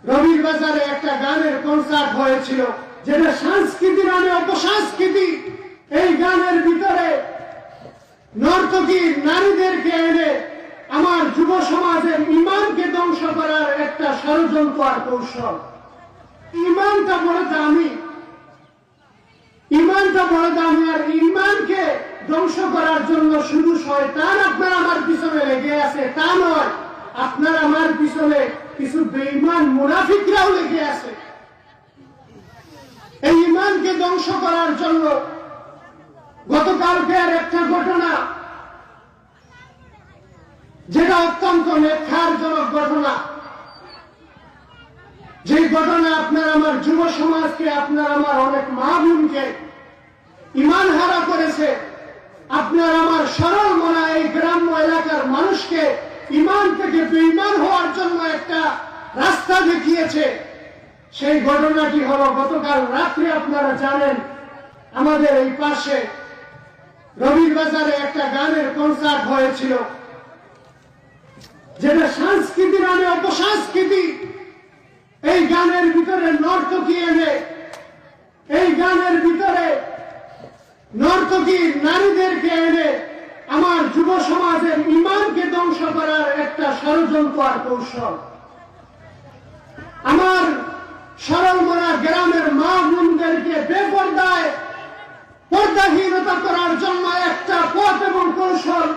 রবির বাজারে একটা গানের কনসার্ট হয়েছিল, যেটা সংস্কৃতি নামে অপসংস্কৃতি। এই গানের ভিতরে নর্তকী নারীদেরকে এনে আমার যুব সমাজের ইমানকে ধ্বংস করার একটা ষড়যন্ত্র আর কৌশল। ইমানটা বড় দামি, আর ইমানকে ধ্বংস করার জন্য শুধু শয়তান আপনার আমার পিছনে লেগে আছে তা নয়, আপনার আমার পিছনে কিছু বেঈমান মুনাফিকরাও লেগে আছে। এই ইমানকে ধ্বংস করার জন্য গতকালকে আর একটা ঘটনা, যেটা অত্যন্ত নেক্ষারজনক ঘটনা, যে ঘটনা আপনার আমার যুব সমাজকে, আপনার আমার অনেক মা বোনকে ইমান হারা করেছে। আপনার আমার সরল মনা এই গ্রাম্য এলাকার মানুষকে ইমান থেকে বেঈমান হওয়ার জন্য একটা রাস্তা দেখিয়েছে। সেই ঘটনাটি হলো গতকাল রাত্রে আপনারা জানেন আমাদের এই পাশে রবির বাজারে একটা গানের কনসার্ট হয়েছিল, যেটা সংস্কৃতি নামে অপসংস্কৃতি। এই গানের ভিতরে নর্তকী এনে, এই গানের ভিতরে নর্তকী নারীদেরকে এনে আমার যুব সমাজের ইমানকে ধ্বংস করার একটা ষড়যন্ত্র আর কৌশল। আমার সরল মনা গ্রামের মা বোনদেরকে বেপরদায় পর্দাহীনতা করার জন্য একটা পথ এবং কৌশল।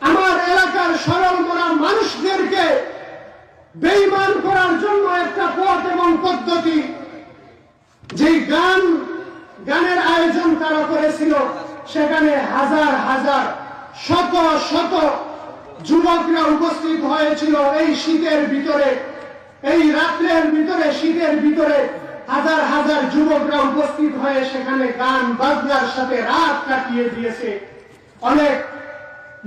আমার এলাকার সরল মনা মানুষদেরকে বেঈমান করার জন্য একটা পথ এবং পদ্ধতি। যে গানের আয়োজন তারা করেছিল, সেখানে হাজার হাজার শত শত যুবকরা উপস্থিত হয়েছিল। এই শীতের ভিতরে, এই রাত্রের ভিতরে, শীতের ভিতরে হাজার হাজার যুবকরা উপস্থিত হয়ে সেখানে গান বাজনার সাথে রাত কাটিয়ে দিয়েছে। অনেক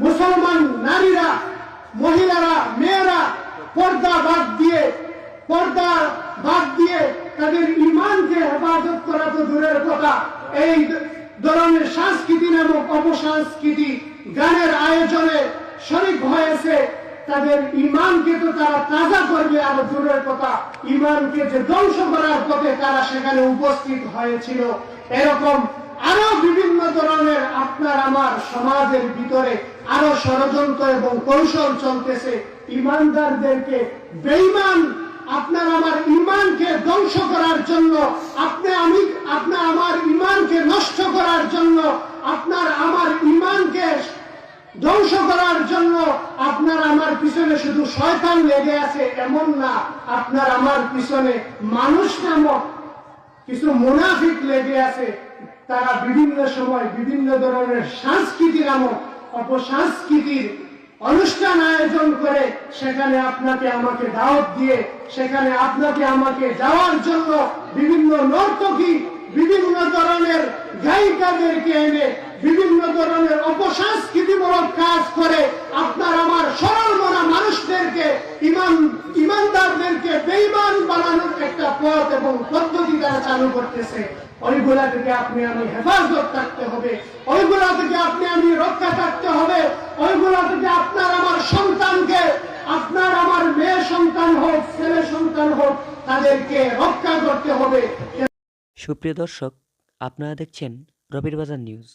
মুসলমান নারীরা, মহিলারা, মেয়েরা পর্দা বাদ দিয়ে তাদের ইমানকে হেফাজত করা তো দূরের কথা, এই ধরনের সংস্কৃতি নামক অপসংস্কৃতি গানের আয়োজনে শরীক হয়েছে। তাদের ইমানকে তো তারা তাজা করবে আরো দূরের কথা, ইমানকে যে ধ্বংস করার পথে তারা সেখানে উপস্থিত হয়েছিল। এরকম আরো বিভিন্ন ধরনের আপনার আমার সমাজের ভিতরে আরো ষড়যন্ত্র এবং কৌশল চলতেছে। ইমানদারদেরকে বেঈমান, আপনার আমার ইমানকে ধ্বংস করার জন্য, আপনার আমার ইমানকে নষ্ট করার জন্য, আপনার আমার ইমানকে ধ্বংস করার জন্য আপনার আমার পিছনে শুধু শয়তান লেগে আছে এমন না, আপনার আমার পিছনে মানুষ নামক কিছু মুনাফিক লেগে আছে। তারা বিভিন্ন সময় বিভিন্ন ধরনের সংস্কৃতি নামক অপসংস্কৃতির অনুষ্ঠান আয়োজন করে সেখানে আপনাকে আমাকে দাওয়াত দিয়ে, সেখানে আপনাকে আমাকে যাওয়ার জন্য বিভিন্ন নর্তকী, বিভিন্ন ধরনের গায়িকাদেরকে এনে বিভিন্ন ধরনের অপসংস্কৃতিমূলক কাজ করে আপনার আমার সরল মনা মানুষদেরকে, ইমানদারদেরকে বেঈমান বানানোর একটা পথ এবং পদ্ধতি তারা চালু করতেছে। ওইগুলা থেকে আপনি আমি হেফাজত থাকতে হবে, ওইগুলা থেকে আপনি আমি রক্ষা থাকতে হবে, ওইগুলা থেকে আপনার আমার সন্তানকে, আপনার আমার মেয়ে সন্তান হোক, ছেলে সন্তান হোক, তাদেরকে রক্ষা করতে হবে। সুপ্রিয় দর্শক, আপনারা দেখছেন রবির বাজার নিউজ।